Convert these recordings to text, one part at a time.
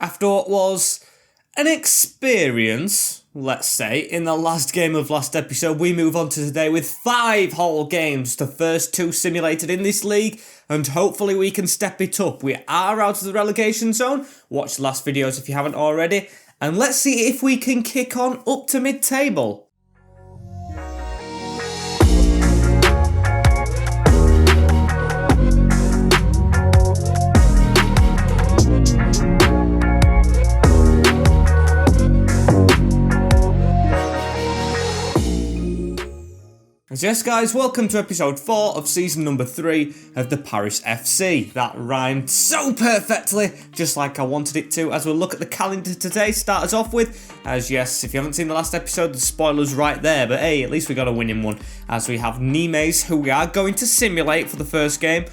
After what was an experience, let's say, in the last game of last episode, we move on to today with 5 whole games, the first 2 simulated in this league, and hopefully we can step it up. We are out of the relegation zone. Watch the last videos if you haven't already, and let's see if we can kick on up to mid-table. Yes guys, welcome to episode 4 of season number 3 of the Paris FC. That rhymed so perfectly, just like I wanted it to, as we'll look at the calendar today. Start us off with, as yes, if you haven't seen the last episode, the spoiler's right there, but hey, at least we got a winning one, as we have Nimes, who we are going to simulate for the first game,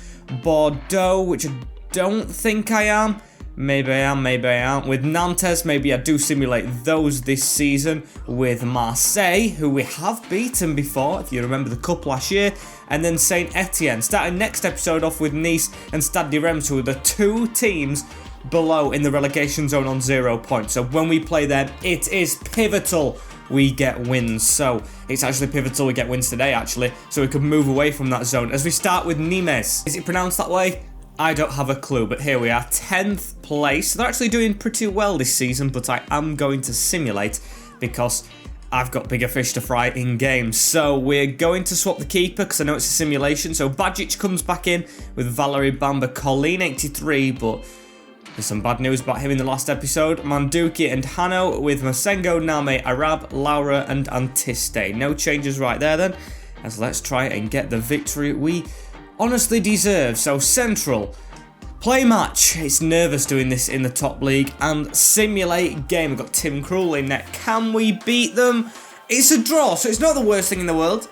Bordeaux, which I don't think I am. Maybe I am, maybe I aren't. With Nantes, maybe I do simulate those this season. With Marseille, who we have beaten before, if you remember the cup last year. And then Saint Etienne. Starting next episode off with Nice and Stade de Reims, who are the 2 teams below in the relegation zone on 0 points. So when we play them, it is pivotal we get wins. So it's actually pivotal we get wins today, actually. So we can move away from that zone. As we start with Nimes. Is it pronounced that way? I don't have a clue, but here we are, 10th place. They're actually doing pretty well this season, but I am going to simulate because I've got bigger fish to fry in games. So we're going to swap the keeper because I know it's a simulation. So Bajic comes back in with Valerie Bamba Colleen, 83, but there's some bad news about him in the last episode. Manduki and Hano with Masengo, Name, Arab, Laura and Antiste. No changes right there then, as let's try and get the victory we honestly deserve. So central, play match. It's nervous doing this in the top league, and simulate game. We've got Tim Krul in net. Can we beat them? It's a draw, so it's not the worst thing in the world.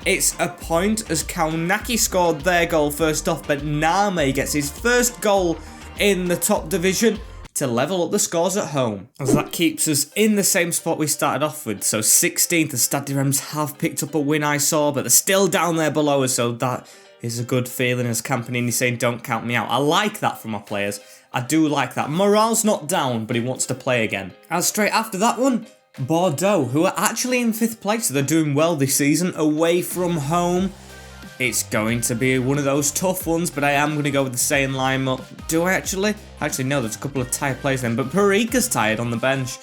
It's a point, as Kaunaki scored their goal first off, but Name gets his first goal in the top division to level up the scores at home, as that keeps us in the same spot we started off with. So 16th, the Stade de Reims have picked up a win, I saw, but they're still down there below us, so that is a good feeling, as Campanini saying don't count me out. I like that from our players. I do like that. Morale's not down, but he wants to play again. And straight after that one, Bordeaux, who are actually in 5th place. So they're doing well this season, away from home. It's going to be one of those tough ones, but I am going to go with the same lineup. Do I actually? Actually, no, there's a couple of tired players then, but Parika's tired on the bench.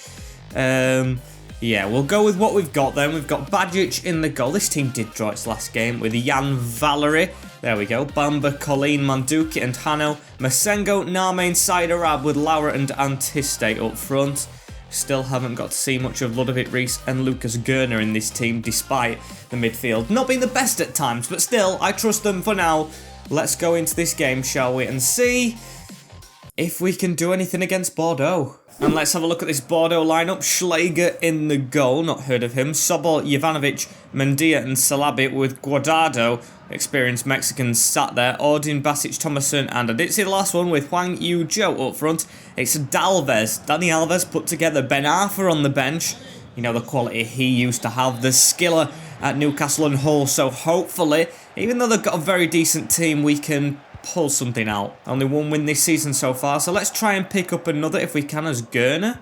Yeah, we'll go with what we've got then. We've got Bajic in the goal. This team did draw its last game with Jan Valerie. There we go. Bamba, Colleen, Manduki and Hano. Masengo, Name, Side Arab with Laura and Antiste up front. Still haven't got to see much of Ludovic Rees and Lucas Gerner in this team, despite the midfield not being the best at times, but still, I trust them for now. Let's go into this game, shall we, and see if we can do anything against Bordeaux. And let's have a look at this Bordeaux lineup. Schläger in the goal, not heard of him. Sobol, Jovanovic, Mendia and Salabi with Guardado, experienced Mexicans sat there. Ordin, Basic, Thomason, and I didn't see the last one with Huang Yu Zhou up front. It's Dalves, Danny Alves put together. Ben Arthur on the bench. You know the quality he used to have. The skiller at Newcastle and Hull. So hopefully, even though they've got a very decent team, we can pull something out. Only 1 win this season so far, so let's try and pick up another if we can as Gerner.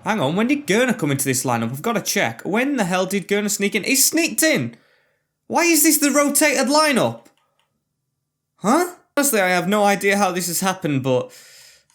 Hang on, when did Gerner come into this lineup? We've got to check. When the hell did Gerner sneak in? He sneaked in! Why is this the rotated lineup? Huh? Honestly, I have no idea how this has happened, but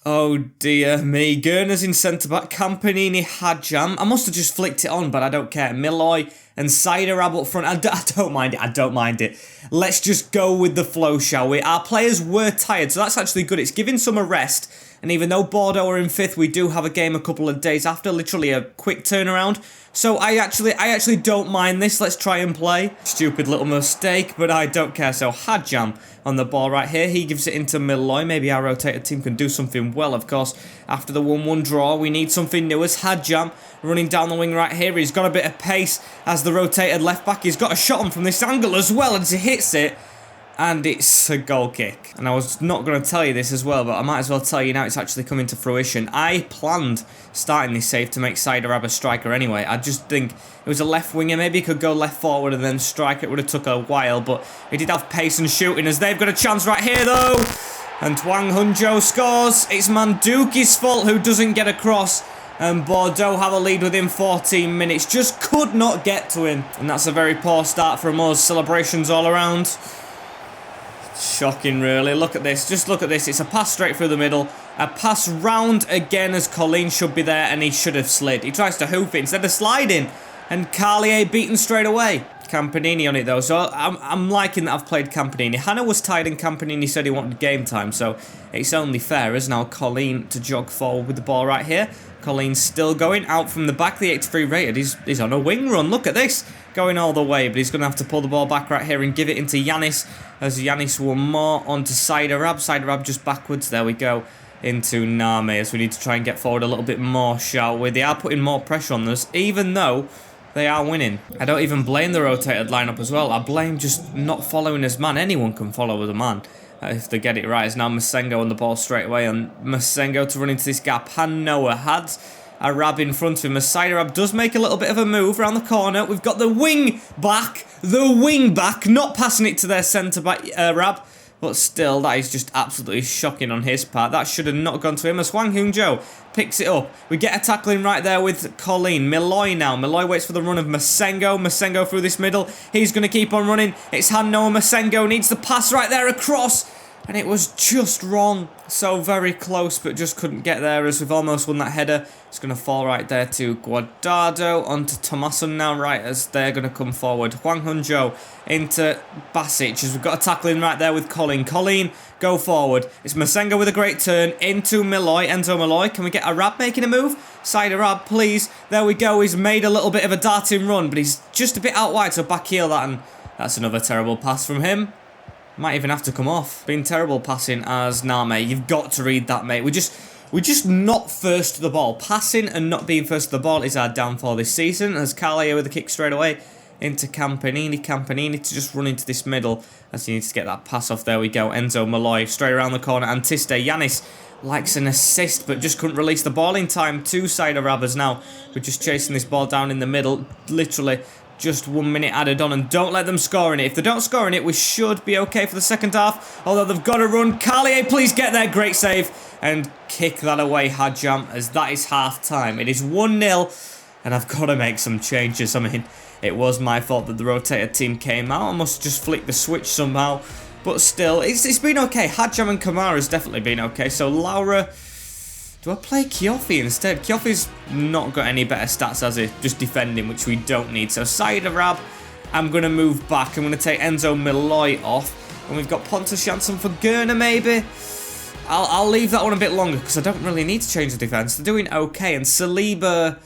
oh dear me. Gerner's in centre-back. Campanini, Hadjam. I must have just flicked it on, but I don't care. Milloy and Siderab up front. I don't mind it. I don't mind it. Let's just go with the flow, shall we? Our players were tired, so that's actually good. It's giving some a rest. And even though Bordeaux are in 5th, we do have a game a couple of days after, literally a quick turnaround. So I actually don't mind this. Let's try and play. Stupid little mistake, but I don't care. So Hadjam on the ball right here. He gives it into Milloy. Maybe our rotated team can do something well, of course. After the 1-1 draw, we need something new as Hadjam running down the wing right here. He's got a bit of pace as the rotated left back. He's got a shot on from this angle as well, and he hits it. And it's a goal kick. And I was not going to tell you this as well, but I might as well tell you now it's actually coming to fruition. I planned starting this save to make Siderab a striker anyway. I just think it was a left winger. Maybe he could go left forward and then strike. It would have took a while, but he did have pace and shooting as they've got a chance right here, though. And Hwang Hun-jo scores. It's Manduki's fault who doesn't get across. And Bordeaux have a lead within 14 minutes. Just could not get to him. And that's a very poor start from us. Celebrations all around. Shocking, really. Look at this. Just look at this. It's a pass straight through the middle. A pass round again as Colleen should be there. And he should have slid. He tries to hoof it instead of sliding. And Carlier beaten straight away. Campanini on it though, so I'm liking that I've played Campanini. Hannah was tired and Campanini said he wanted game time, so it's only fair as now Colleen to jog forward with the ball right here. Colleen's still going out from the back, the 83 rated. He's on a wing run, look at this. Going all the way, but he's going to have to pull the ball back right here and give it into Yanis, as Yanis will more onto Siderab. Siderab just backwards, there we go, into Name, as we need to try and get forward a little bit more, shall we? They are putting more pressure on us, even though they are winning. I don't even blame the rotated lineup as well. I blame just not following his man. Anyone can follow the man if they get it right. It's now Masengo on the ball straight away. And Masengo to run into this gap. Han Noah had Arab in front of him. Arab does make a little bit of a move around the corner. We've got the wing back. Not passing it to their centre back, Arab. But still, that is just absolutely shocking on his part. That should have not gone to him as Hwang Hun-jo picks it up. We get a tackling right there with Colleen. Milloy now. Milloy waits for the run of Masengo. Masengo through this middle. He's going to keep on running. It's Hanno. Masengo needs the pass right there across. And it was just wrong. So very close, but just couldn't get there as we've almost won that header. It's going to fall right there to Guardado. Onto Tomason now, right, as they're going to come forward. Hwang Hun-jo into Basic, as we've got a tackling right there with Colleen. Colleen, go forward. It's Masengo with a great turn into Milloy. Enzo Milloy. Can we get Arab making a move? Side Arab, please. There we go. He's made a little bit of a darting run, but he's just a bit out wide, so back heel that, and that's another terrible pass from him. Might even have to come off. Been terrible passing as Name. You've got to read that, mate. We're just not first to the ball. Passing and not being first to the ball is our downfall this season. As Carlier with a kick straight away into Campanini. Campanini to just run into this middle as he needs to get that pass off. There we go. Enzo Malloy straight around the corner. Antiste. Yanis likes an assist but just couldn't release the ball in time. Two-side Arabbers now. We're just chasing this ball down in the middle. Literally just 1 minute added on, and don't let them score in it. If they don't score in it, we should be okay for the second half. Although they've got to run. Carlier, please get there. Great save. And kick that away, Hadjam, as that is half time. It is 1-0, and I've got to make some changes. I mean, it was my fault that the rotated team came out. I must just flick the switch somehow. But still, it's been okay. Hadjam and Kamara's definitely been okay. So Laura, do I play Kiofi instead? Kiofi's not got any better stats, has he? Just defending, which we don't need. So side Arab, I'm going to move back. I'm going to take Enzo Milloy off. And we've got Pontus Jansson for Gurner, maybe. I'll leave that one a bit longer because I don't really need to change the defence. They're doing okay. And Saliba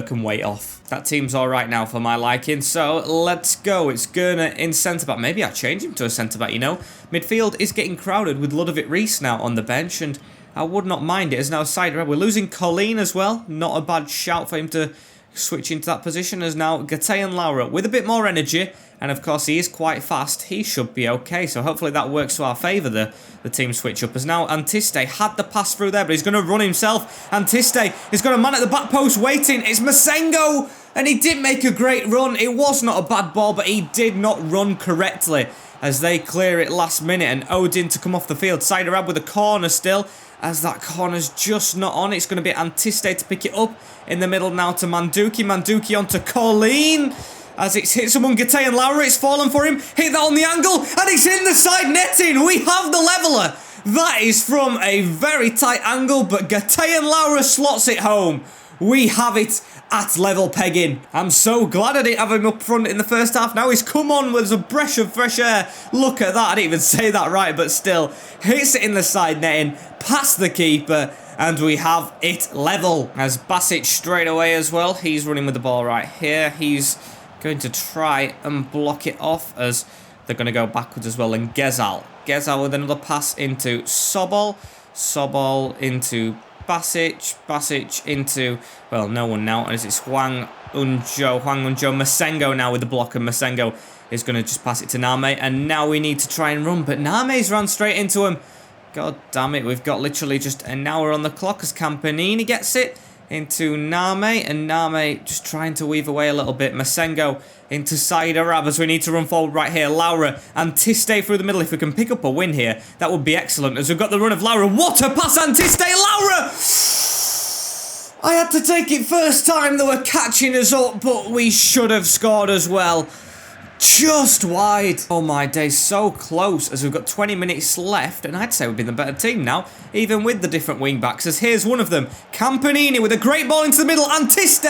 can wait off. That team's all right now for my liking. So let's go. It's Gurner in centre-back. Maybe I change him to a centre-back, you know. Midfield is getting crowded with Ludovic Rees now on the bench, and I would not mind it as now side. We're losing Colleen as well. Not a bad shout for him to switch into that position as now Gate and Laura with a bit more energy. And of course he is quite fast. He should be okay. So hopefully that works to our favour, the team switch up. As now Antiste had the pass through there, but he's going to run himself. Antiste has got a man at the back post waiting. It's Masengo. And he did make a great run. It was not a bad ball, but he did not run correctly as they clear it last minute. And Odin to come off the field. Side Arab with a corner still. As that corner's just not on. It's going to be Antiste to pick it up in the middle now to Manduki. Manduki onto Colleen. As it's hit someone, Gate and Laura, it's fallen for him. Hit that on the angle, and it's in the side netting. We have the leveller. That is from a very tight angle, but Gate and Laura slots it home. We have it at level pegging. I'm so glad I didn't have him up front in the first half. Now he's come on with a breath of fresh air. Look at that. I didn't even say that right, but still. Hits it in the side netting, past the keeper, and we have it level. As Basic straight away as well. He's running with the ball right here. He's going to try and block it off as they're going to go backwards as well. And Gezal with another pass into Sobol. Sobol into Basic. Basic into, well, no one now. As it's Hwang Hun-jo. Masengo now with the block, and Masengo is going to just pass it to Name. And now we need to try and run, but Name's run straight into him. God damn it, we've got literally just an hour on the clock as Campanini gets it. into Name, and Name just trying to weave away a little bit. Masengo into Saida as we need to run forward right here. Laura and Tiste through the middle. If we can pick up a win here, that would be excellent, as we've got the run of Laura. What a pass, and Tiste! Laura! I had to take it first time. They were catching us up, but we should have scored as well. Just wide. Oh my days, so close, as we've got 20 minutes left, and I'd say we've been the better team now, even with the different wing backs, as here's one of them. Campanini with a great ball into the middle, and Tiste!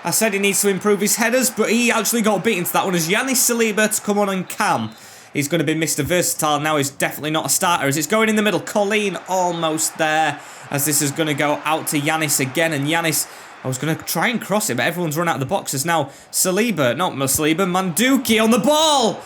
I said he needs to improve his headers, but he actually got beaten to that one as Yanis Saliba to come on and Cam. He's going to be Mr. Versatile now. He's definitely not a starter, as it's going in the middle. Colleen almost there, as this is going to go out to Yanis again, and Yanis, I was going to try and cross it, but everyone's run out of the boxes now. Saliba, not Saliba, Manduki on the ball!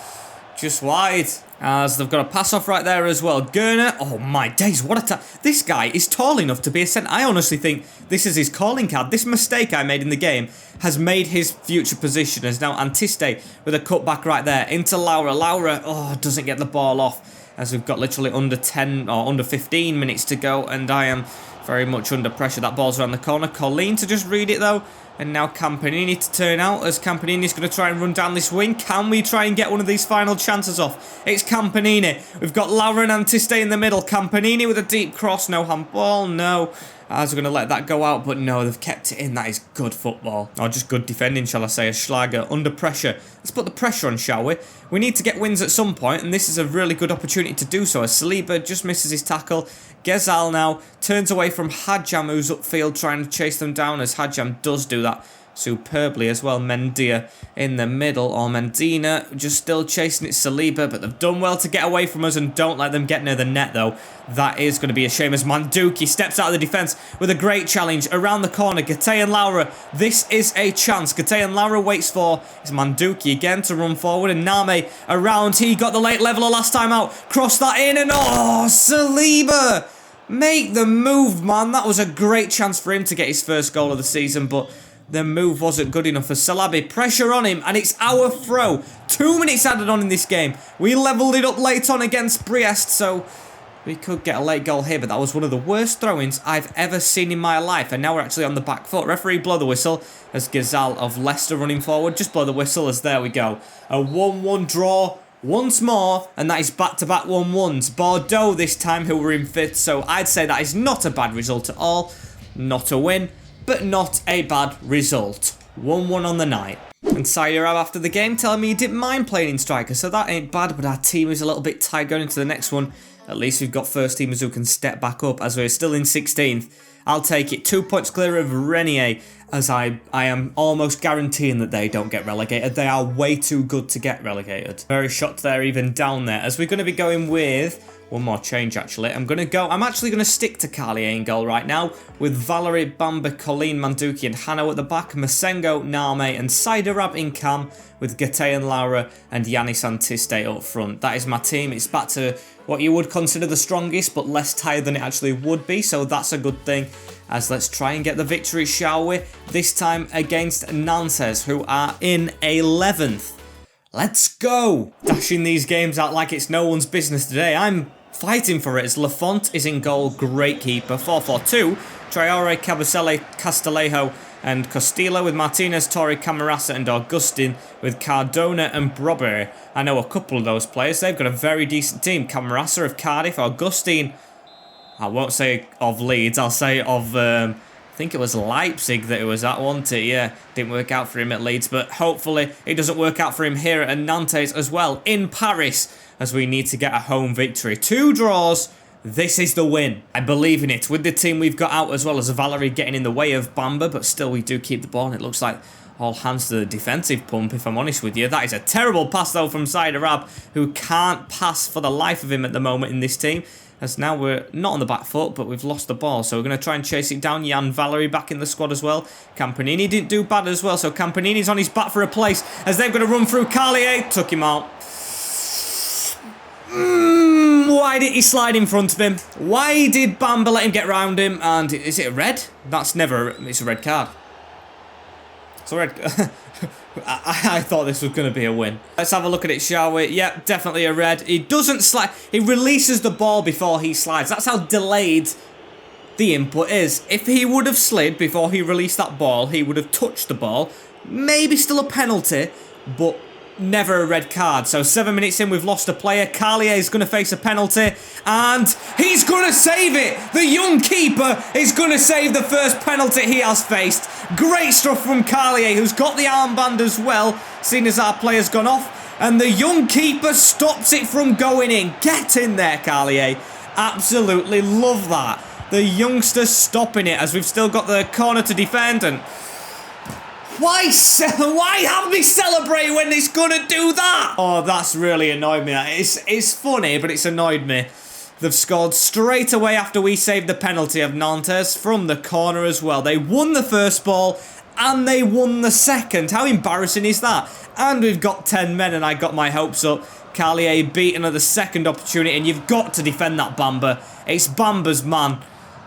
Just wide, as they've got a pass off right there as well. Gurner, oh my days, what a time. This guy is tall enough to be a centre. I honestly think this is his calling card. This mistake I made in the game has made his future position, as now Antiste with a cutback right there into Laura. Laura, oh, doesn't get the ball off, as we've got literally under 10 or under 15 minutes to go, and I am very much under pressure. That ball's around the corner. Colleen to just read it though. And now Campanini to turn out, as Campanini's going to try and run down this wing. Can we try and get one of these final chances off? It's Campanini. We've got Laura and Antiste in the middle. Campanini with a deep cross. No handball. No. As we're going to let that go out, but no, they've kept it in. That is good football. Or just good defending, shall I say, as Schlager under pressure. Let's put the pressure on, shall we? We need to get wins at some point, and this is a really good opportunity to do so, as Saliba just misses his tackle. Gezal now turns away from Hadjam, who's upfield trying to chase them down, as Hadjam does do that superbly as well. Mendia in the middle, or Mendina just still chasing it. Saliba, but they've done well to get away from us, and don't let them get near the net though. That is going to be a shame, as Manduki steps out of the defence with a great challenge around the corner. Gate and Laura, this is a chance. Gate and Laura waits for is Manduki again to run forward, and Name around. He got the late leveler last time out, cross that in, and oh, Saliba! Make the move, man. That was a great chance for him to get his first goal of the season, but the move wasn't good enough for Salabi. Pressure on him, and it's our throw. 2 minutes added on in this game. We levelled it up late on against Brest, so we could get a late goal here, but that was one of the worst throw-ins I've ever seen in my life, and now we're actually on the back foot. Referee, blow the whistle, as Gazal of Leicester running forward. Just blow the whistle, as there we go. A 1-1 draw once more, and that is back-to-back 1-1s. Bordeaux this time, who were in 5th, so I'd say that is not a bad result at all. Not a win, but not a bad result. 1-1 on the night. And Sairab after the game telling me he didn't mind playing in striker, so that ain't bad, but our team is a little bit tight going into the next one. At least we've got first teamers who can step back up, as we're still in 16th. I'll take it. 2 points clear of Renier, as I am almost guaranteeing that they don't get relegated. They are way too good to get relegated. Very shocked they're even down there, as we're going to be going with one more change, actually. I'm actually going to stick to Carlier in goal right now, with Valerie, Bamba, Colleen, Manduki and Hano at the back, Masengo, Name and Saidarab in cam, with Gate and Laura and Yanis Antiste up front. That is my team. It's back to what you would consider the strongest, but less tired than it actually would be, so that's a good thing. As let's try and get the victory, shall we? This time against Nantes, who are in 11th. Let's go! Dashing these games out like it's no one's business today. I'm fighting for it, as Lafont is in goal, great keeper. 4-4-2, Traore, Cabasele, Castillejo and Costillo, with Martinez, Torre, Camarasa and Augustin, with Cardona and Brobber. I know a couple of those players. They've got a very decent team. Camarasa of Cardiff, Augustin, I won't say of Leeds, I'll say of, I think it was Leipzig that it was at, wasn't it? Yeah, didn't work out for him at Leeds, but hopefully it doesn't work out for him here at Nantes as well, in Paris, as we need to get a home victory. 2 draws, this is the win. I believe in it, with the team we've got out, as well as Valerie getting in the way of Bamba, but still we do keep the ball, and it looks like all hands to the defensive pump, if I'm honest with you. That is a terrible pass, though, from Saidarab, who can't pass for the life of him at the moment in this team, as now we're not on the back foot, but we've lost the ball, so we're going to try and chase it down. Jan Valerie back in the squad as well. Campanini didn't do bad as well, so Campanini's on his back for a place, as they're going to run through Carlier. Took him out. Why did he slide in front of him? Why did Bamba let him get round him? And is it a red? That's never, it's a red card. It's a red. I thought this was going to be a win. Let's have a look at it, shall we? Yep, definitely a red. He doesn't slide. He releases the ball before he slides. That's how delayed the input is. If he would have slid before he released that ball, he would have touched the ball. Maybe still a penalty, but never a red card. So 7 minutes in, we've lost a player. Carlier is going to face a penalty, and he's going to save it. The young keeper is going to save the first penalty he has faced. Great stuff from Carlier, who's got the armband as well, seeing as our player's gone off. And the young keeper stops it from going in. Get in there, Carlier. Absolutely love that. The youngster stopping it as we've still got the corner to defend. And why have me celebrate when it's gonna do that? Oh, that's really annoyed me. It's funny, but it's annoyed me. They've scored straight away after we saved the penalty of Nantes from the corner as well. They won the first ball and they won the second. How embarrassing is that? And we've got 10 men and I got my hopes up. Carlier beaten at the second opportunity, and you've got to defend that Bamba. It's Bamba's man.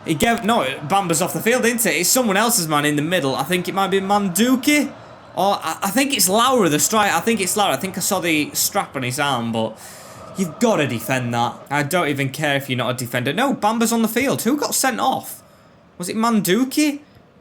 Bamba's off the field, isn't it? It's someone else's man in the middle. I think it might be Manduki. Or I think it's Laura, the striker. I think it's Laura. I think I saw the strap on his arm, but you've got to defend that. I don't even care if you're not a defender. No, Bamba's on the field. Who got sent off? Was it Manduki?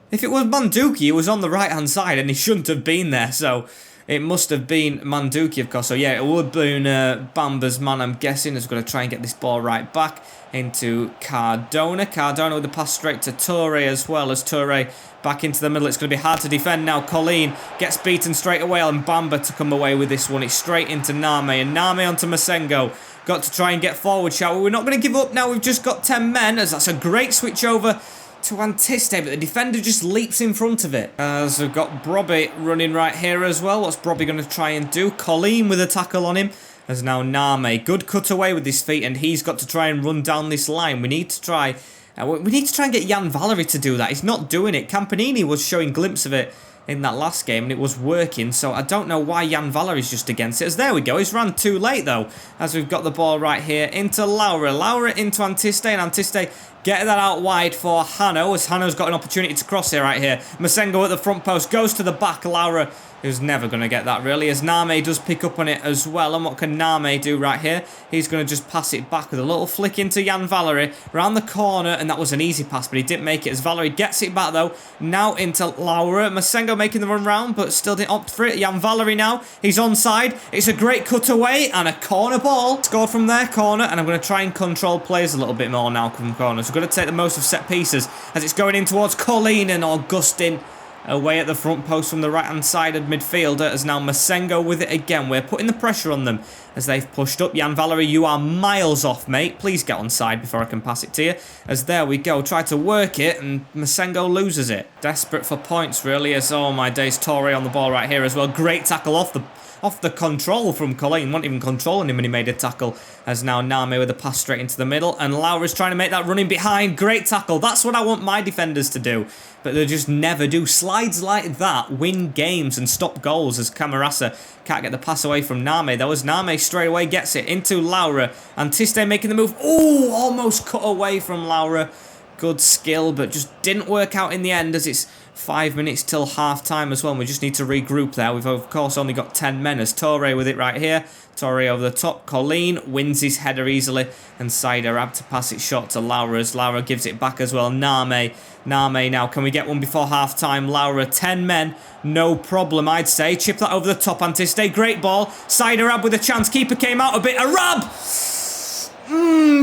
If it was Manduki, he was on the right-hand side, and he shouldn't have been there, so it must have been Manduki, of course. So, yeah, it would have been Bamba's man, I'm guessing, is going to try and get this ball right back into Cardona. Cardona with the pass straight to Toure as well, as Toure back into the middle. It's going to be hard to defend now. Colleen gets beaten straight away, and Bamba to come away with this one. It's straight into Name, and Name onto Masengo. Got to try and get forward, shall we? We're not going to give up now. We've just got 10 men, as that's a great switch over to Antiste, but the defender just leaps in front of it. As we've got Brobby running right here as well. What's Brobby going to try and do? Colleen with a tackle on him. As now Name, good cutaway with his feet, and he's got to try and run down this line. We need to try and get Jan Valery to do that. He's not doing it. Campanini was showing glimpses of it in that last game, and it was working, so I don't know why Jan Valery's just against it. As there we go, he's ran too late though, as we've got the ball right here into Laura. Laura into Antiste, and Antiste getting that out wide for Hanno, as Hanno's got an opportunity to cross here right here. Masengo at the front post, goes to the back. Laura, who's never going to get that really, as Name does pick up on it as well. And what can Name do right here? He's going to just pass it back with a little flick into Jan Valery around the corner, and that was an easy pass, but he didn't make it, as Valery gets it back though. Now into Laura. Masengo making the run round, but still didn't opt for it. Jan Valery now, he's onside. It's a great cutaway and a corner ball. Scored from their corner, and I'm going to try and control players a little bit more now from corners. We're going to take the most of set pieces as it's going in towards Colleen, and Augustin away at the front post from the right-hand side of midfielder, as now Masengo with it again. We're putting the pressure on them as they've pushed up. Jan Valery, you are miles off, mate. Please get on side before I can pass it to you. As there we go, try to work it, and Masengo loses it. Desperate for points, really, as, oh my days, Toure on the ball right here as well. Great tackle off the control from Colleen. Wasn't even controlling him when he made a tackle. As now Name with a pass straight into the middle, and Laura's trying to make that running behind. Great tackle. That's what I want my defenders to do, but they just never do. Slides like that win games and stop goals, as Camarasa can't get the pass away from Name. That was Name straight away, gets it into Laura. Antiste making the move. Oh, almost cut away from Laura. Good skill, but just didn't work out in the end, as it's 5 minutes till half-time as well. We just need to regroup there. We've, of course, only got 10 men, as Toure with it right here. Toure over the top. Colleen wins his header easily, and Said Arab to pass it short to Laura, as Laura gives it back as well. Name now. Can we get one before half-time? Laura, 10 men. No problem, I'd say. Chip that over the top. Antiste, great ball. Said Arab with a chance. Keeper came out a bit. Arab!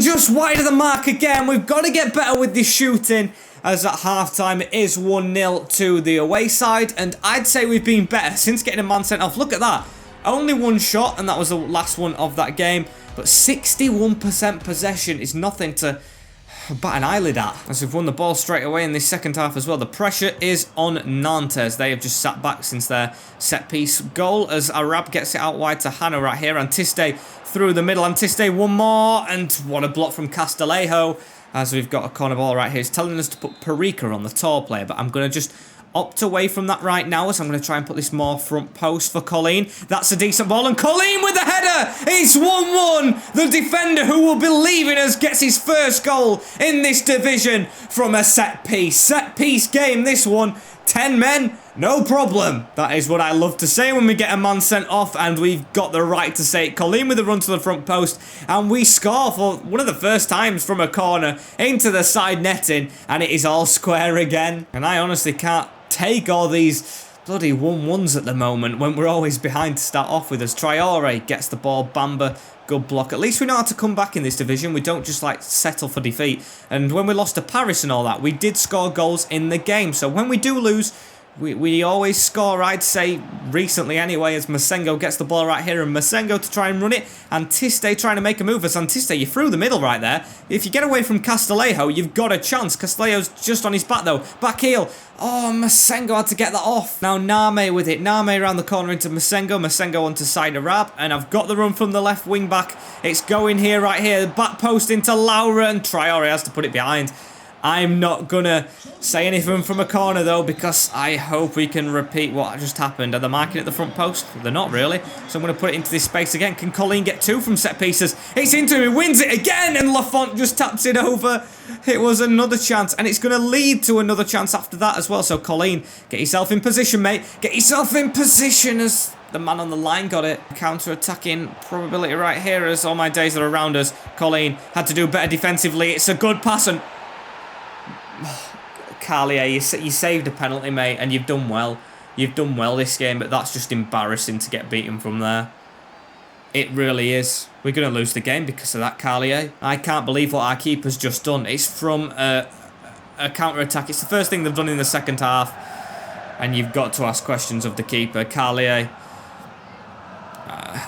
Just wide of the mark again. We've got to get better with this shooting, as at half-time it is 1-0 to the away side, and I'd say we've been better since getting a man sent off. Look at that. Only one shot, and that was the last one of that game, but 61% possession is nothing to bat an eyelid at, as we've won the ball straight away in this second half as well. The pressure is on Nantes. They have just sat back since their set-piece goal, as Arab gets it out wide to Hanno right here. Antiste through the middle. Antiste, one more, and what a block from Castillejo, as we've got a corner ball right here. It's telling us to put Perica on the tall player, but I'm going to just opt away from that right now, as I'm going to try and put this more front post for Colleen. That's a decent ball, and Colleen with the header! It's 1-1! The defender who will believe in us gets his first goal in this division from a set piece. Set piece game, this one. 10 men, No problem. That is what I love to say when we get a man sent off, and we've got the right to say it. Colleen with a run to the front post, and we score for one of the first times from a corner into the side netting, and it is all square again. And I honestly can't take all these bloody 1-1s at the moment when we're always behind to start off with. As Traore gets the ball, Bamba, good block. At least we know how to come back in this division. We don't just like settle for defeat. And when we lost to Paris and all that, we did score goals in the game. So when we do lose, we always score, I'd say, recently anyway, as Masengo gets the ball right here, and Masengo to try and run it, and Tiste trying to make a move. As Antiste, you're through the middle right there. If you get away from Castillejo, you've got a chance. Castillejo's just on his back though. Back heel. Oh, Masengo had to get that off. Now Name with it. Name around the corner into Masengo. Masengo onto side Arab, and I've got the run from the left wing back. It's going here, right here. Back post into Laura, and Traore has to put it behind. I'm not gonna say anything from a corner though, because I hope we can repeat what just happened. Are they marking at the front post? They're not really. So I'm gonna put it into this space again. Can Colleen get two from set pieces? It's into him, he wins it again, and Lafont just taps it over. It was another chance, and it's gonna lead to another chance after that as well. So Colleen, get yourself in position, mate. Get yourself in position, as the man on the line got it. Counter-attacking probability right here, as all my days are around us. Colleen had to do better defensively. It's a good pass, and Carlier, you saved a penalty, mate, and you've done well. You've done well this game, but that's just embarrassing to get beaten from there. It really is. We're going to lose the game because of that, Carlier. I can't believe what our keeper's just done. It's from a counter-attack. It's the first thing they've done in the second half, and you've got to ask questions of the keeper. Carlier,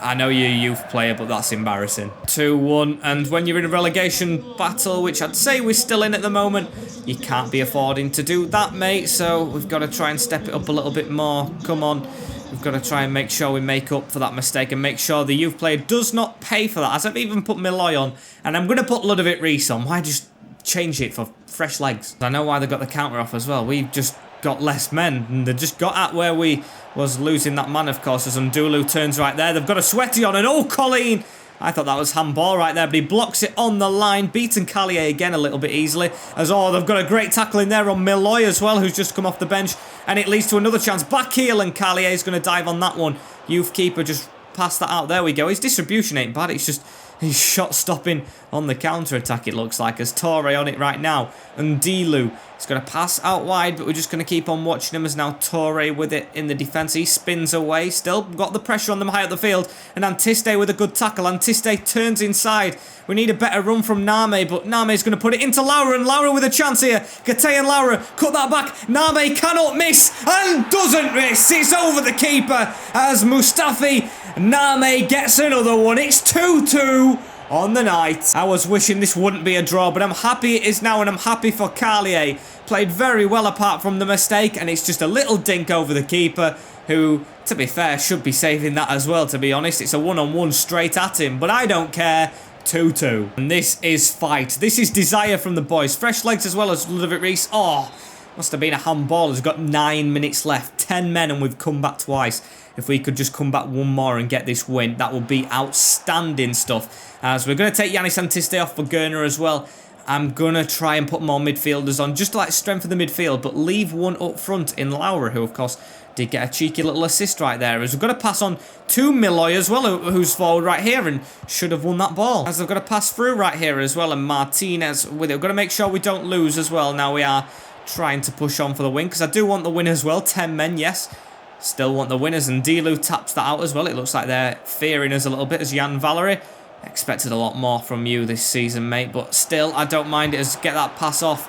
I know you're a youth player, but that's embarrassing. 2-1, and when you're in a relegation battle, which I'd say we're still in at the moment, you can't be affording to do that, mate, so we've got to try and step it up a little bit more. Come on. We've got to try and make sure we make up for that mistake and make sure the youth player does not pay for that. As I've even put Milloy on, and I'm going to put Ludovic Rees on. Why just change it for fresh legs? I know why they got the counter off as well. We've just got less men, and they just got at where we was losing that man, of course, as Ndulu turns right there. They've got a Sweaty on, and oh, Colleen! I thought that was handball right there, but he blocks it on the line. Beaten Callier again a little bit easily. As oh, they've got a great tackle in there on Milloy as well, who's just come off the bench. And it leads to another chance. Back heel, and Callier is going to dive on that one. Youth keeper just passed that out. There we go. His distribution ain't bad. It's just he's shot stopping on the counter-attack, it looks like, as Torre on it right now. And Dilu is going to pass out wide, but we're just going to keep on watching him as now Torre with it in the defence. He spins away, still got the pressure on them high up the field. And Antiste with a good tackle. Antiste turns inside. We need a better run from Name, but Name is going to put it into Laura, and Laura with a chance here. Gate and Laura cut that back. Name cannot miss, and doesn't miss. It's over the keeper as Mustafi Name gets another one. It's 2-2 on the night. I was wishing this wouldn't be a draw, but I'm happy it is now, and I'm happy for Carlier. Played very well apart from the mistake, and it's just a little dink over the keeper, who, to be fair, should be saving that as well, to be honest. It's a one-on-one straight at him, but I don't care. 2-2. And this is fight. This is desire from the boys. Fresh legs as well as Ludovic Rees. Oh, must have been a handball. He's got 9 minutes left. 10 men, and we've come back twice. If we could just come back one more and get this win, that would be outstanding stuff. As we're going to take Yanis Antiste off for Gurner as well. I'm going to try and put more midfielders on, just to like strengthen the midfield, but leave one up front in Laura, who of course did get a cheeky little assist right there. As we've got to pass on to Milloy as well, who's forward right here and should have won that ball. As they've got to pass through right here as well, and Martinez with it. We've got to make sure we don't lose as well. Now we are trying to push on for the win, because I do want the win as well. 10 men, yes. Still want the winners, and Dilu taps that out as well. It looks like they're fearing us a little bit as Jan Valery. Expected a lot more from you this season, mate, but still, I don't mind it as get that pass off.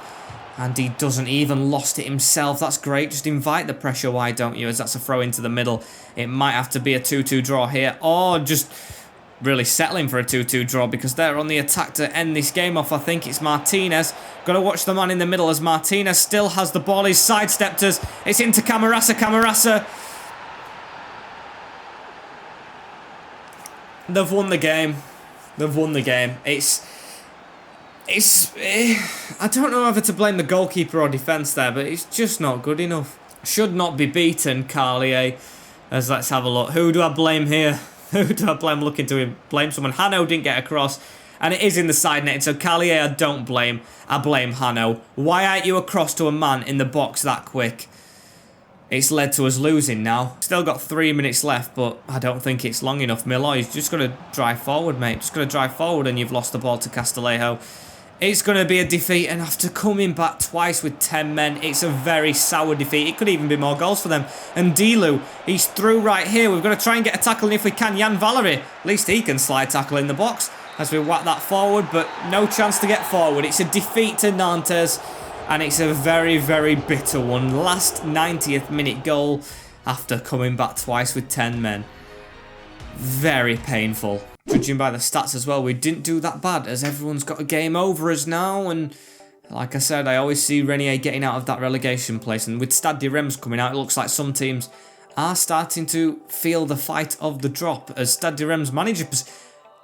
And he doesn't even lost it himself. That's great. Just invite the pressure, why don't you? As that's a throw into the middle. It might have to be a 2-2 draw here, or just really settling for a 2-2 draw, because they're on the attack to end this game off. I think it's Martinez. Got to watch the man in the middle as Martinez still has the ball. He's sidestepped us. It's into Camarasa. Camarasa. They've won the game. They've won the game. I don't know whether to blame the goalkeeper or defence there, but it's just not good enough. Should not be beaten, Carlier. As let's have a look. Who do I blame here? Who do I blame? Looking to blame someone. Hano didn't get across, and it is in the side net. So Carlier, I don't blame. I blame Hano. Why aren't you across to a man in the box that quick? it's led to us losing now. Still got 3 minutes left, but I don't think it's long enough. Milloy's just going to drive forward, mate. Just going to drive forward, and you've lost the ball to Castillejo. It's going to be a defeat, and after coming back twice with 10 men, it's a very sour defeat. It could even be more goals for them. And Dilu, he's through right here. We've got to try and get a tackle, and if we can, Jan Valery, at least he can slide tackle in the box as we whack that forward, but no chance to get forward. It's a defeat to Nantes. And it's a very, very bitter one. Last 90th minute goal after coming back twice with 10 men. Very painful. Judging by the stats as well, we didn't do that bad as everyone's got a game over us now. And like I said, I always see Renier getting out of that relegation place. And with Stade de Reims coming out, it looks like some teams are starting to feel the fight of the drop. As Stade de Reims manager...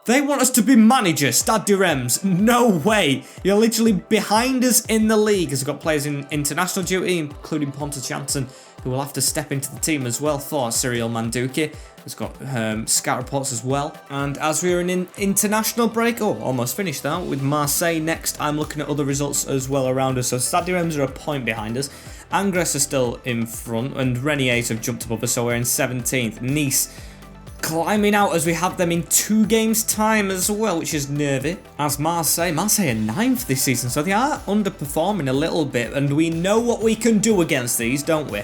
They want us to be manager, Stade de Reims. No way. You're literally behind us in the league as we've got players in international duty, including Pontus Jansson, who will have to step into the team as well for Cyril Manduki. He's got scout reports as well. And as we're in an international break, almost finished now, with Marseille next, I'm looking at other results as well around us. So Stade de Reims are a point behind us. Angers are still in front, and Reniers have jumped above us, so we're in 17th. Nice climbing out as we have them in 2 games time as well, which is nervy. As Marseille are 9th this season, so they are underperforming a little bit, and we know what we can do against these, don't we?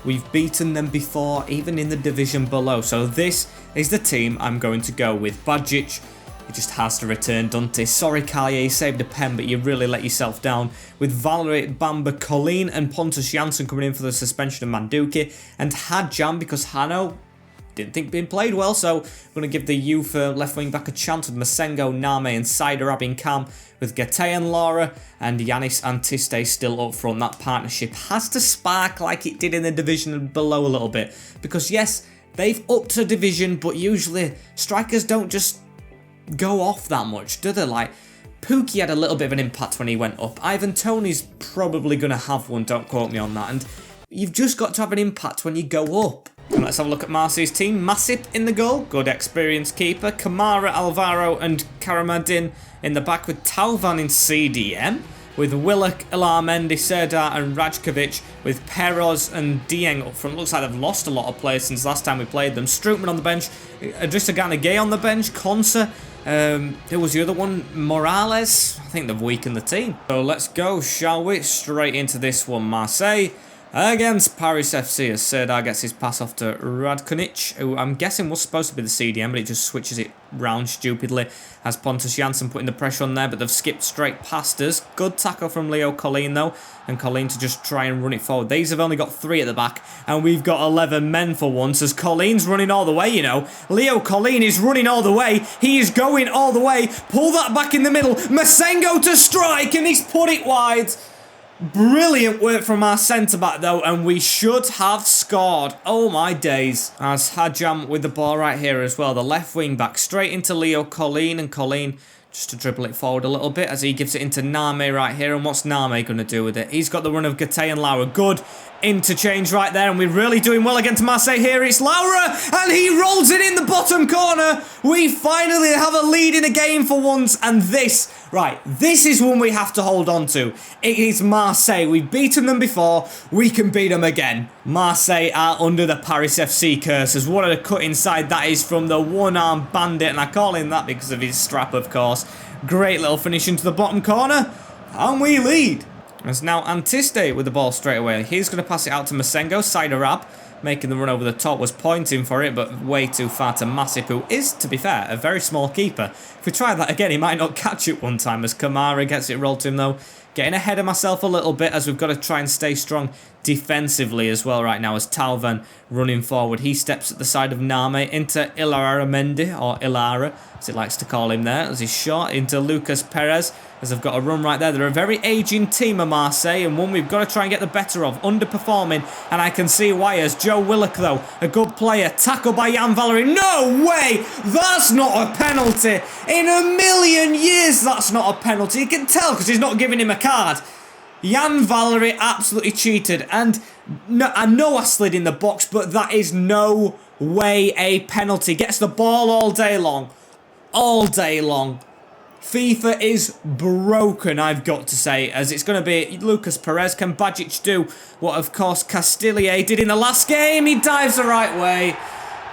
We've beaten them before, even in the division below, so this is the team I'm going to go with. Badjic, he just has to return. Dante, sorry Carrier, you saved a pen, but you really let yourself down. With Valery, Bamba, Colleen and Pontus Jansson coming in for the suspension of Manduki, and Hadjam because Hano didn't think being played well, so we're going to give the youth left wing back a chance with Masengo, Name and Saider in Cam, with Gate and Laura and Yanis Antiste still up front. That partnership has to spark like it did in the division below a little bit, because yes, they've upped a division, but usually strikers don't just go off that much, do they? Like, Pookie had a little bit of an impact when he went up. Ivan Toney's probably going to have one, don't quote me on that, and you've just got to have an impact when you go up. And let's have a look at Marseille's team. Masip in the goal, good experienced keeper. Kamara, Alvaro and Karamadin in the back with Talvan in CDM. With Willock, Ilamendi, Serdar and Rajkovic. With Peroz and Dieng up front. Looks like they've lost a lot of players since last time we played them. Strootman on the bench. Idrissa Gana Gay on the bench. Konsa. Who was the other one? Morales. I think they've weakened the team. So let's go, shall we? Straight into this one. Marseille against Paris FC as Serdar gets his pass off to Radkonic, who I'm guessing was supposed to be the CDM, but it just switches it round stupidly. Has Pontus Jansson putting the pressure on there, but they've skipped straight past us. Good tackle from Leo Colleen though, and Colleen to just try and run it forward. These have only got 3 at the back, and we've got 11 men for once, as Colleen's running all the way, you know. Leo Colleen is running all the way. He is going all the way. Pull that back in the middle. Masengo to strike, and he's put it wide. Brilliant work from our centre-back though, and we should have scored. Oh my days. As Hadjam with the ball right here as well. The left wing back straight into Leo Colleen, and Colleen just to dribble it forward a little bit as he gives it into Name right here. And what's Name going to do with it? He's got the run of Gate and Laura. Good interchange right there, and we're really doing well against Marseille here. It's Laura, and he rolls it in the bottom corner. We finally have a lead in a game for once, and this is one we have to hold on to. It is Marseille. We've beaten them before. We can beat them again. Marseille are under the Paris FC curse, as what a cut inside that is from the one-armed bandit, and I call him that because of his strap, of course. Great little finish into the bottom corner, and we lead. As now Antiste with the ball straight away. He's going to pass it out to Masengo. Saiderab making the run over the top, was pointing for it, but way too far to Masip, who is, to be fair, a very small keeper. If we try that again, he might not catch it one time, as Kamara gets it rolled to him though. Getting ahead of myself a little bit, as we've got to try and stay strong defensively as well right now, as Talvan running forward. He steps at the side of Name into Ilara Mendy, or Ilara, as it likes to call him there, as he's shot into Lucas Perez, as they've got a run right there. They're a very aging team of Marseille, and one we've got to try and get the better of. Underperforming, and I can see why, as Joe Willock though, a good player, tackled by Jan Valery. No way! That's not a penalty! In a million years that's not a penalty. You can tell because he's not giving him a card. Jan Valery absolutely cheated, and no, I know I slid in the box, but that is no way a penalty. Gets the ball all day long. All day long. FIFA is broken, I've got to say, as it's going to be Lucas Perez. Can Bajic do what, of course, Castilier did in the last game? He dives the right way,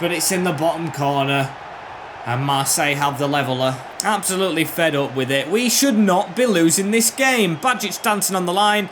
but it's in the bottom corner. And Marseille have the leveller. Absolutely fed up with it. We should not be losing this game. Bajic dancing on the line.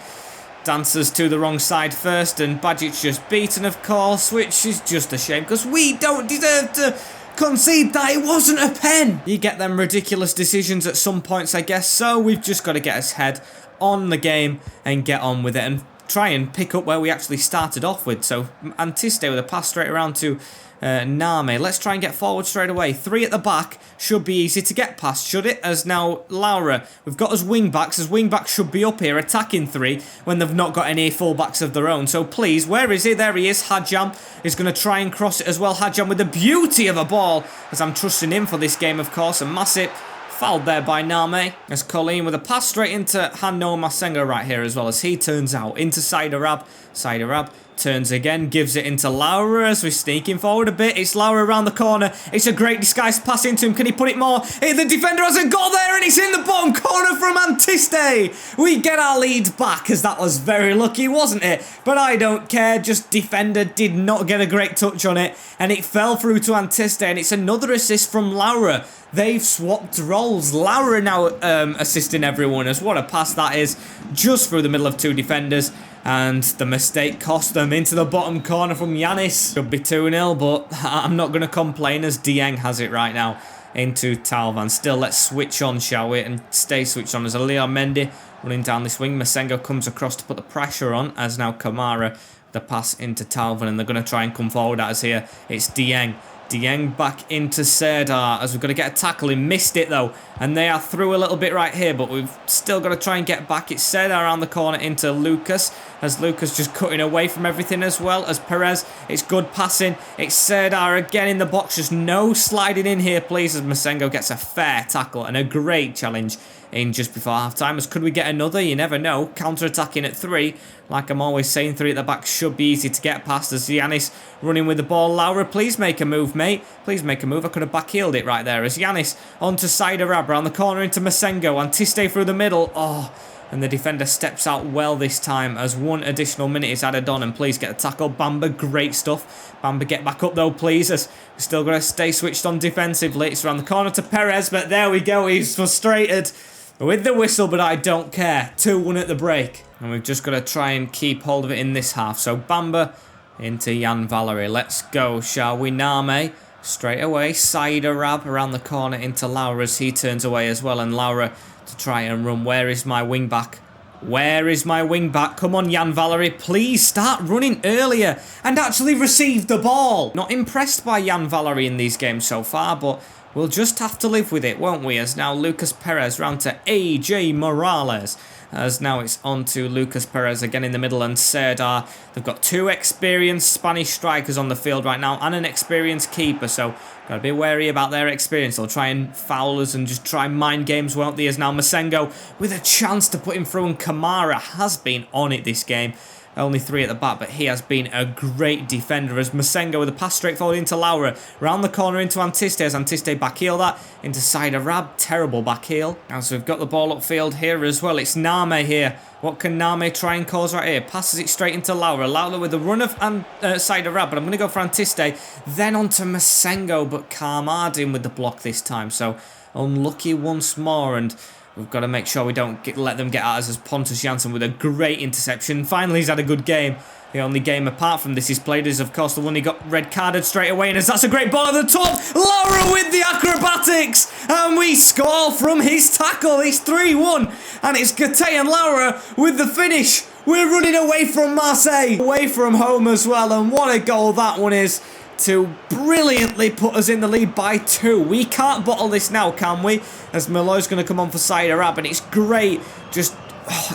Dances to the wrong side first, and Bajic just beaten, of course, which is just a shame, because we don't deserve to concede that. It wasn't a pen. You get them ridiculous decisions at some points, I guess, so we've just got to get our head on the game and get on with it and try and pick up where we actually started off with. So Antiste with a pass straight around to Name. Let's try and get forward straight away. 3 at the back should be easy to get past, should it? As now Laura, we've got us wing backs, as wing backs should be up here attacking 3 when they've not got any full backs of their own. So please, where is he? There he is. Hadjam is going to try and cross it as well. Hadjam with the beauty of a ball, as I'm trusting him for this game, of course. And Masip fouled there by Name, as Colleen with a pass straight into Hanno Masenga right here, as well as he turns out into Saidarab. Saidarab turns again, gives it into Laura as we're sneaking forward a bit. It's Laura around the corner. It's a great disguised pass into him. Can he put it more? Hey, the defender hasn't got there, and it's in the bottom corner from Antiste. We get our lead back, as that was very lucky, wasn't it? But I don't care. Just defender did not get a great touch on it, and it fell through to Antiste, and it's another assist from Laura. They've swapped roles. Laura now assisting everyone, as what a pass that is, just through the middle of 2 defenders. And the mistake cost them into the bottom corner from Yanis. Should be 2-0, but I'm not going to complain, as Dieng has it right now into Talvan. Still, let's switch on, shall we? And stay switched on as Leon Mendy running down this wing. Masengo comes across to put the pressure on, as now Kamara, the pass into Talvan. And they're going to try and come forward at us here. It's Dieng. Dieng back into Serdar, as we've got to get a tackle. He missed it though, and they are through a little bit right here, but we've still got to try and get back. It's Serdar around the corner into Lucas, as Lucas just cutting away from everything, as well as Perez. It's good passing. It's Serdar again in the box, just no sliding in here, please, as Masengo gets a fair tackle and a great challenge in just before half-time. As could we get another? You never know. Counter-attacking at 3. Like I'm always saying, 3 at the back should be easy to get past, as Yanis running with the ball. Laura, please make a move, mate. Please make a move. I could have back-heeled it right there, as Yanis onto Saidarab around the corner into Masengo. Antiste through the middle. Oh, and the defender steps out well this time, as 1 additional minute is added on. And please get a tackle. Bamba, great stuff. Bamba, get back up though, please, as we're still going to stay switched on defensively. It's around the corner to Perez, but there we go. He's frustrated with the whistle, but I don't care. 2-1 at the break. And we've just got to try and keep hold of it in this half. So Bamba into Jan Valery. Let's go, shall we? Name straight away. Saidarab around the corner into Laura, as he turns away as well. And Laura to try and run. Where is my wing back? Where is my wing back? Come on, Jan Valery. Please start running earlier and actually receive the ball. Not impressed by Jan Valery in these games so far, but we'll just have to live with it, won't we? As now Lucas Perez round to AJ Morales. As now it's on to Lucas Perez again in the middle, and Serdar. They've got 2 experienced Spanish strikers on the field right now and an experienced keeper, so got to be wary about their experience. They'll try and foul us and just try mind games, won't they? As now Masengo with a chance to put him through, and Kamara has been on it this game. Only 3 at the back, but he has been a great defender, as Masengo with a pass straight forward into Laura. Round the corner into Antiste, as Antiste backheel that into Saidarab. Terrible backheel. As we've got the ball upfield here as well. It's Name here. What can Name try and cause right here? Passes it straight into Laura. Laura with the run of Saidarab, but I'm going to go for Antiste. Then on to Masengo, but Carmardin with the block this time. So unlucky once more, and we've got to make sure we don't let them get at us, as Pontus Jansson with a great interception. Finally, he's had a good game. The only game apart from this he's played is, of course, the one he got red carded straight away. And as that's a great ball at the top, Laura with the acrobatics. And we score from his tackle. It's 3-1. And it's Gate and Laura with the finish. We're running away from Marseille. Away from home as well. And what a goal that one is, to brilliantly put us in the lead by 2. We can't bottle this now, can we? As Malloy's going to come on for Saidarab, and it's great. Just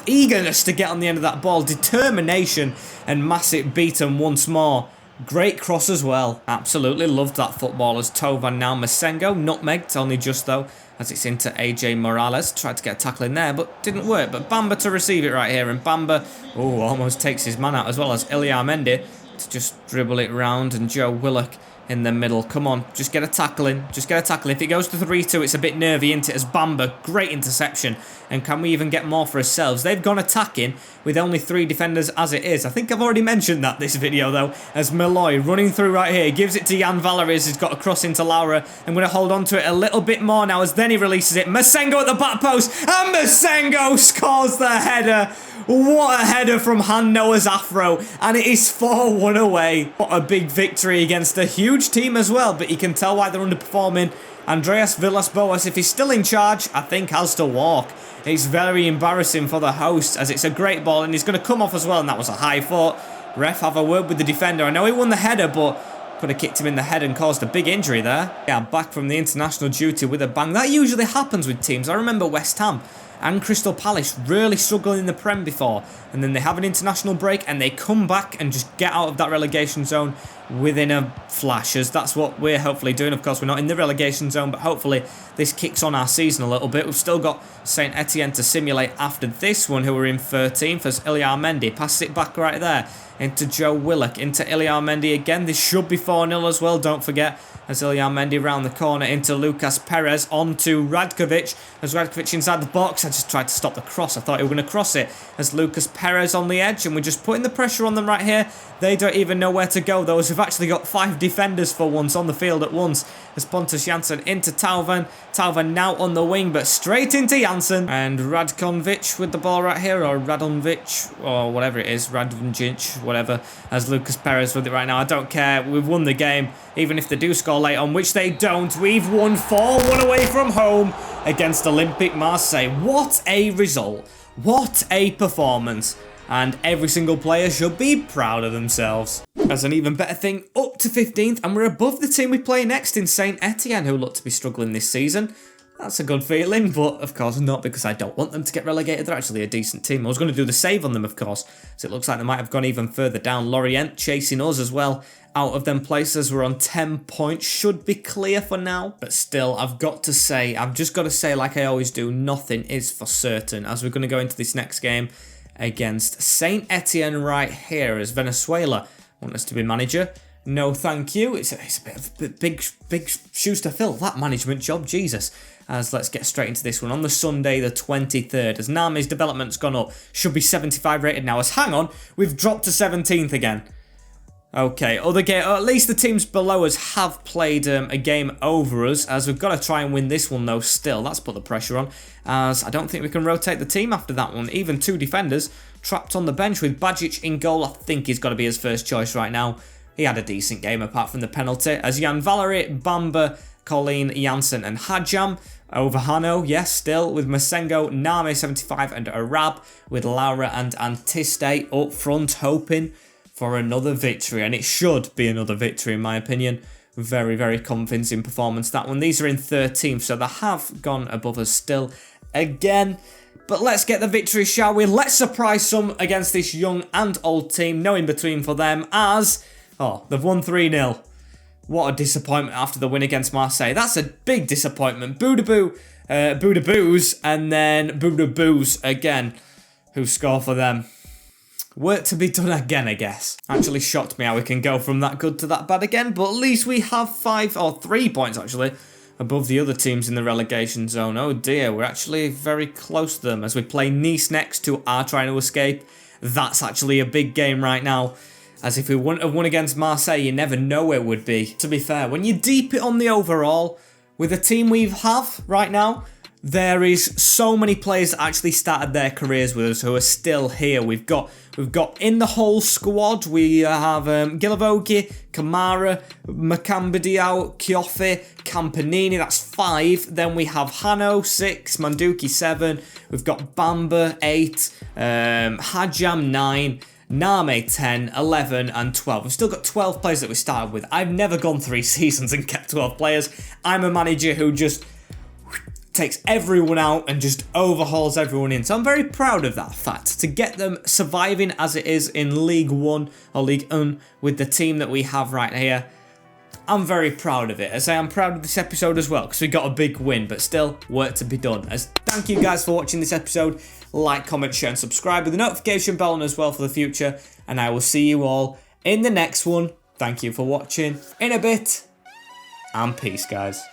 eagerness to get on the end of that ball. Determination, and Masip beaten once more. Great cross as well. Absolutely loved that football, as Tovan now Masengo. Nutmegged, only just though, as it's into AJ Morales. Tried to get a tackle in there, but didn't work. But Bamba to receive it right here, and Bamba, almost takes his man out, as well as Ilia Mendy. to just dribble it round, and Joe Willock in the middle. Come on, just get a tackle in. Just get a tackle. If it goes to 3-2, it's a bit nervy, isn't it? As Bamba, great interception. And can we even get more for ourselves? They've gone attacking with only 3 defenders as it is. I think I've already mentioned that this video, though, as Malloy running through right here. Gives it to Jan Valeries, who's got a cross into Laura. I'm going to hold on to it a little bit more now as then he releases it. Masengo at the back post, and Masengo scores the header. What a header from Han Noah's Afro, and it is 4-1 away. What a big victory against a huge team as well, but you can tell why they're underperforming. Andreas Villas-Boas, if he's still in charge, I think has to walk. It's very embarrassing for the host, as it's a great ball, and he's going to come off as well, and that was a high foot. Ref, have a word with the defender. I know he won the header, but could have kicked him in the head and caused a big injury there. Yeah, back from the international duty with a bang. That usually happens with teams. I remember West Ham and Crystal Palace really struggled in the Prem before, and then they have an international break and they come back and just get out of that relegation zone within a flash, as that's what we're hopefully doing. Of course, we're not in the relegation zone, but hopefully this kicks on our season a little bit. We've still got Saint Etienne to simulate after this one, who are in 13th, as Ilyar Mendy passes it back right there into Joe Willock, into Ilyar Mendy again. This should be 4-0 as well, don't forget, as Ilyar Mendy round the corner into Lucas Perez, on to Radkovic, as Radkovic inside the box. I just tried to stop the cross. I thought he was going to cross it, as Lucas Perez on the edge, and we're just putting the pressure on them right here. They don't even know where to go, though, as we've actually got 5 defenders for once on the field at once, as Pontus Jansson into Tauvan. Tauvan now on the wing, but straight into Jansson, and Radkonvic with the ball right here, or Radonvic, or whatever it is, Radonjic, whatever, as Lucas Perez with it right now. I don't care. We've won the game, even if they do score late on, which they don't. We've won 4-1 away from home against Olympique Marseille. What a result. What a performance. And every single player should be proud of themselves. As an even better thing, up to 15th, and we're above the team we play next in Saint Etienne, who look to be struggling this season. That's a good feeling, but of course not, because I don't want them to get relegated. They're actually a decent team. I was going to do the save on them, of course, so it looks like they might have gone even further down. Lorient chasing us as well. Out of them places, we're on 10 points. Should be clear for now, but still, I've just got to say, like I always do, nothing is for certain, as we're going to go into this next game against Saint Etienne right here, as Venezuela want us to be manager. No, thank you. It's a bit of a big shoes to fill, that management job, Jesus. As let's get straight into this one on the Sunday, the 23rd, as Nami's development's gone up. Should be 75 rated now, as hang on, we've dropped to 17th again. Okay, other game, or at least the teams below us have played a game over us, as we've got to try and win this one though still. That's put the pressure on, as I don't think we can rotate the team after that one. Even 2 defenders trapped on the bench with Bajic in goal. I think he's got to be his first choice right now. He had a decent game apart from the penalty, as Jan Valery, Bamba, Colleen, Janssen and Hadjam over Hano, yes, still with Masengo, Name 75 and Arab, with Laura and Antiste up front, hoping for another victory, and it should be another victory in my opinion. Very, very convincing performance, that one. These are in 13th, so they have gone above us still again. But let's get the victory, shall we? Let's surprise some against this young and old team. No in between for them, as they've won 3-0. What a disappointment after the win against Marseille. That's a big disappointment. Boudaboo, Boudaboos, and then Boudaboos again, who score for them. Work to be done again, I guess. Actually shocked me how we can go from that good to that bad again, but at least we have 3 points actually above the other teams in the relegation zone. Oh dear, we're actually very close to them, as we play Nice next, who are trying to escape. That's actually a big game right now, as if we wouldn't have won against Marseille, you never know where it would be. To be fair, when you deep it on the overall, with the team we have right now, there is so many players that actually started their careers with us who are still here. We've got in the whole squad, we have Gilavogi, Kamara, Makambidiao, Kiofe, Campanini, that's 5. Then we have Hano, 6, Manduki, 7. We've got Bamba, 8, Hadjam, 9. Name 10, 11 and 12. We've still got 12 players that we started with. I've never gone 3 seasons and kept 12 players. I'm a manager who just takes everyone out and just overhauls everyone in. So I'm very proud of that fact, to get them surviving as it is in League 1 or League 1 with the team that we have right here. I'm very proud of it, as I am proud of this episode as well, because we got a big win, but still work to be done. As thank you guys for watching this episode. Like, comment, share and subscribe with the notification bell on as well for the future, and I will see you all in the next one. Thank you for watching. In a bit, and peace, guys.